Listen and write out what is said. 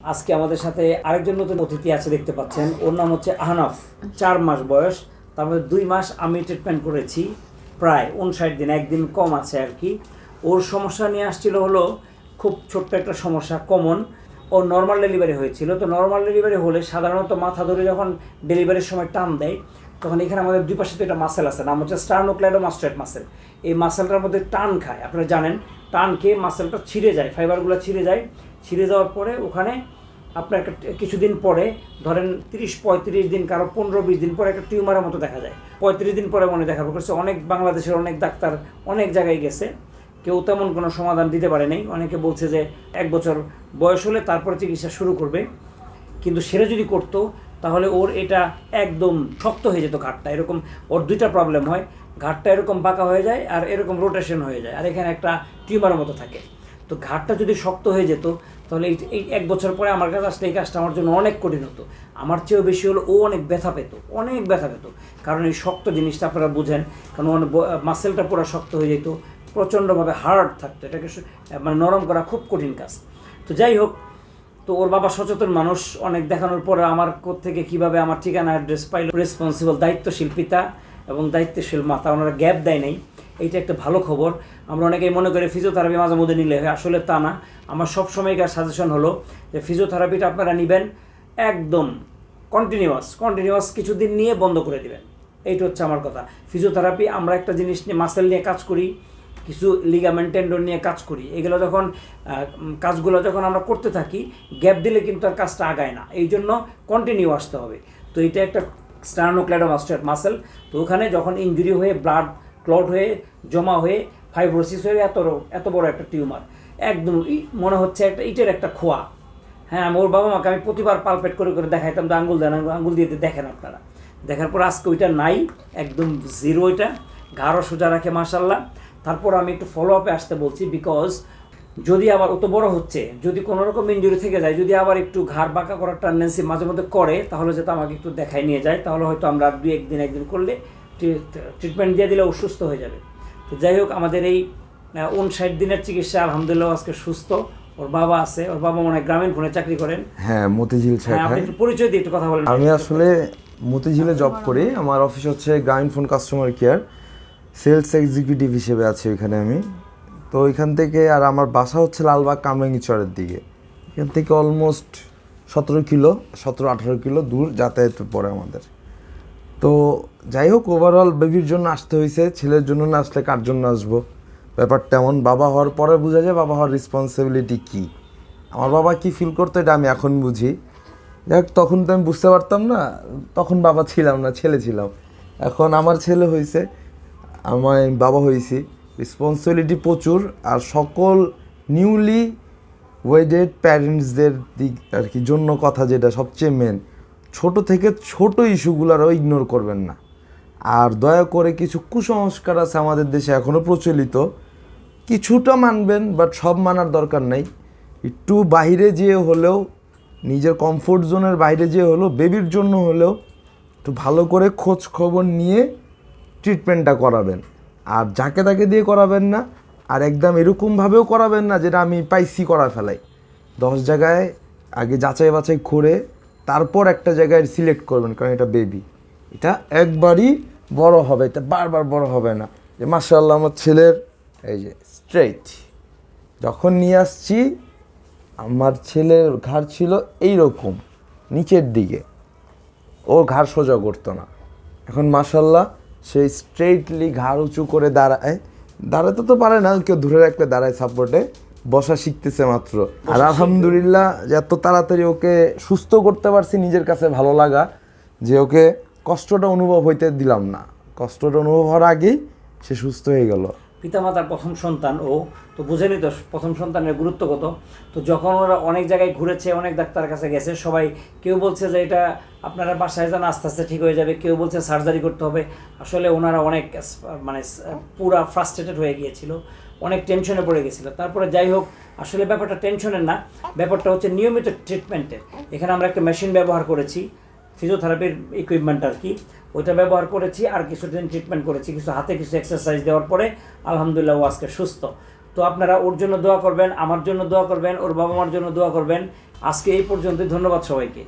আজকে আমাদের সাথে আরেকজন নতুন অতিথি আছে, দেখতে পাচ্ছেন। ওর নাম হচ্ছে আহনাফ। 4 মাস বয়স, তার মধ্যে 2 মাস আমি ট্রিটমেন্ট করেছি, প্রায় 59 দিন, একদিন কম আছে আর কি। ওর সমস্যা নিয়ে আসছিল হলো খুব ছোট্ট একটা সমস্যা, কমন। ওর নর্মাল ডেলিভারি হয়েছিল। তো নর্মাল ডেলিভারি হলে সাধারণত মাথা ধরে যখন ডেলিভারির সময় টান দেয়, তখন এখানে আমাদের দুই পাশে তো একটা মাসেল আছে, নাম হচ্ছে স্টার্নোক্লেইডোমাস্টোয়েড মাসেল। এই মাসেলটার মধ্যে টান খায়, আপনারা জানেন। টান খেয়ে মাসেলটা ছিঁড়ে যায়, ফাইবারগুলো ছিঁড়ে যায়। ছিঁড়ে যাওয়ার পরে ওখানে আপনার কিছুদিন পরে, ধরেন 30-35 দিন, কারো 15-20 দিন পরে একটা টিউমারের মতো দেখা যায়। 35 দিন পরে মনে দেখা করছে। অনেক বাংলাদেশের অনেক ডাক্তার অনেক জায়গায় গেছে, কেউ তেমন কোনো সমাধান দিতে পারে নাই। অনেকে বলছে যে 1 বছর বয়স হলে তারপরে চিকিৎসা শুরু করবে, কিন্তু সেটা যদি করতো তাহলে ওর এটা একদম শক্ত হয়ে যেত ঘাটটা। এরকম ওর দুইটা প্রবলেম হয়, ঘাটটা এরকম বাঁকা হয়ে যায় আর এরকম রোটেশন হয়ে যায়, আর এখানে একটা টিউমারের মতো থাকে। তো ঘাটটা যদি শক্ত হয়ে যেত তাহলে এই 1 বছর পরে আমার কাছে আসলে এই কাজটা আমার জন্য অনেক কঠিন হতো। আমার চেয়েও বেশি হলো ও অনেক ব্যথা পেত, অনেক ব্যথা পেত। কারণ এই শক্ত জিনিসটা আপনারা বুঝেন, কারণ মাসেলটা পুরো শক্ত হয়ে যেত, প্রচণ্ডভাবে হার্ড থাকতো। এটাকে মানে নরম করা খুব কঠিন কাজ। তো যাই হোক, তো ওর বাবা সচেতন মানুষ, অনেক দেখানোর পরে আমার থেকে কীভাবে আমার ঠিকানা অ্যাড্রেস পাইল। রেসপন্সিবল, দায়িত্বশীল পিতা এবং দায়িত্বশীল মাতা, ওনারা গ্যাপ দেয় নাই। এইটা একটা ভালো খবর। আমরা অনেকেই মনে করি ফিজিওথেরাপি মাঝে মধ্যে নিলে হয়, আসলে তা না। আমার সবসময়কার সাজেশন হলো যে ফিজিওথেরাপিটা আপনারা নেবেন একদম কন্টিনিউয়াস কিছুদিন নিয়ে বন্ধ করে দিবেন। এইটা হচ্ছে আমার কথা। ফিজিওথেরাপি আমরা একটা জিনিস নিয়ে, মাসেল নিয়ে কাজ করি, কিছু লিগামেন্ট টেন্ডন নিয়ে কাজ করি। এগুলো যখন কাজগুলো যখন আমরা করতে থাকি, গ্যাপ দিলে কিন্তু আর কাজটা আগায় না। এই জন্য কন্টিনিউ আসতে হবে। তো এটা একটা স্টার্নোক্লেইডোমাস্টোয়েড মাসেল। তো ওখানে যখন ইনজুরি হয়ে ব্লাড ক্লট হয়ে জমা হয়ে ফাইব্রোসিস হয়ে এত বড় একটা টিউমার, একদম মনে হচ্ছে একটা ইটের একটা খোয়া। হ্যাঁ, ওর বাবা মাকে আমি প্রতিবার পালপেট করে করে দেখাইতাম, তো আঙ্গুল দেন, আঙ্গুল দিয়ে দেখেন আপনারা। দেখার পর আজকে ওইটা নাই, একদম জিরো। ওইটা ঘাড়ও সোজা রাখে মাশাল্লাহ। তারপর আমি একটু ফলো আপে আসতে বলছি, বিকজ যদি আবার অত বড় হচ্ছে, যদি কোনো রকম ইনজুরি থেকে যায়, যদি আবার একটু ঘাড় বাঁকা করার টেন্ডেন্সি মাঝে মধ্যে করে, তাহলে যাতে আমাকে একটু দেখাই নিয়ে যায়। তাহলে হয়তো আমরা 2-1 দিন করলে ট্রিটমেন্ট দিয়ে দিলে ও সুস্থ হয়ে যাবে। তো যাই হোক, আমাদের এই 59 দিনের চিকিৎসা আলহামদুলিল্লাহ আজকে সুস্থ। ওর বাবা আছে, ওর বাবা মনে হয় গ্রামীণ ফোনে চাকরি করেন। হ্যাঁ, মতিঝিল হ্যাঁ, আপনি একটু পরিচয় দিয়ে একটু কথা বলেন। আমি আসলে মতিঝিলে জব করি। আমার অফিস হচ্ছে Grameenphone customer care, sales executive হিসেবে আছি ওইখানে আমি। তো ওইখান থেকে, আর আমার বাসা হচ্ছে লালবাগ কামরাঙ্গীচরের দিকে। এখান থেকে অলমোস্ট 17-18 কিলো দূর যাতায়াত পড়ে আমাদের। তো যাই হোক, ওভারঅল বেবির জন্য আসতে হয়েছে, ছেলের জন্য না আসলে কার জন্য আসবো? ব্যাপারটা এমন, বাবা হওয়ার পরে বোঝা যায় বাবা হওয়ার রেসপন্সিবিলিটি কী। আমার বাবা কি ফিল করতো এটা আমি এখন বুঝি। যাই হোক, তখন তো আমি বুঝতে পারতাম না, তখন বাবা ছিলাম না, ছেলে ছিলাম। এখন আমার ছেলে হয়েছে, আমি বাবা হয়েছি, রেসপন্সিবিলিটি প্রচুর। আর সকল নিউলি ওয়েডেড প্যারেন্টসদের দিক আর কি জন্য কথা, যেটা সবচেয়ে মেন, ছোট থেকে ছোট ইস্যুগুলোরও ইগনোর করবেন না। আর দয়া করে, কিছু কুসংস্কার আছে আমাদের দেশে এখনও প্রচলিত, কিছুটা মানবেন, বাট সব মানার দরকার নেই। একটু বাইরে যেয়ে হলেও, নিজের কমফোর্ট জোনের বাইরে যেয়ে হলেও, বেবির জন্য হলেও একটু ভালো করে খোঁজ খবর নিয়ে ট্রিটমেন্টটা করাবেন। আর যাকে তাকে দিয়ে করাবেন না, আর একদম এরকমভাবেও করাবেন না যেটা আমি পাইছি করা ফেলাই। 10 জায়গায় আগে যাচাই বাছাই করে তারপর একটা জায়গায় সিলেক্ট করবেন, কারণ এটা বেবি, এটা একবারই বড় হবে, এটা বারবার বড় হবে না। যে মাশাআল্লাহ আমার ছেলের এই যে স্ট্রেইট, যখন নিয়ে আসছি আমার ছেলের ঘাড় ছিল এইরকম নিচের দিকে, ওর ঘাড় সোজা করতো না। এখন মাশাআল্লাহ সেই স্ট্রেইটলি ঘাড় উঁচু করে দাঁড়াতে তো পারে না, কেউ ধরে রাখলে দাঁড়ায়, সাপোর্টে বসা শিখতেছে মাত্র। আর আলহামদুলিল্লাহ যে এত তাড়াতাড়ি ওকে সুস্থ করতে পারছি, নিজের কাছে ভালো লাগা যে ওকে কষ্টটা অনুভব হইতে দিলাম না। কষ্টটা অনুভব হওয়ার আগেই সে সুস্থ হয়ে গেল। পিতামাতার প্রথম সন্তান ও, তো বুঝেনি তো প্রথম সন্তানের গুরুত্ব কত। তো যখন ওরা অনেক জায়গায় ঘুরেছে, অনেক ডাক্তারের কাছে গেছে, সবাই কেউ বলছে যে এটা আপনারা বাসায় যান, আস্তে আস্তে ঠিক হয়ে যাবে, কেউ বলছে সার্জারি করতে হবে। আসলে ওনারা অনেক মানে পুরা ফ্রাস্ট্রেটেড হয়ে গিয়েছিল, অনেক টেনশনে পড়ে গেছিলো। তারপরে যাই হোক, আসলে ব্যাপারটা টেনশনের না, ব্যাপারটা হচ্ছে নিয়মিত ট্রিটমেন্টের। এখানে আমরা একটা মেশিন ব্যবহার করেছি, ফিজিওথেরাপির ইকুইপমেন্ট আর কি, ওইটা ব্যবহার করেছি। আর কিছুদিন ট্রিটমেন্ট করেছি, কিছু হাতে কিছু এক্সারসাইজ দেওয়ার পরে আলহামদুলিল্লাহ ও আজকে সুস্থ। তো তো আপনারা ওর জন্য দোয়া করবেন, আমার জন্য দোয়া করবেন, ওর বাবা মার জন্য দোয়া করবেন। আজকে এই পর্যন্তই, ধন্যবাদ সবাইকে।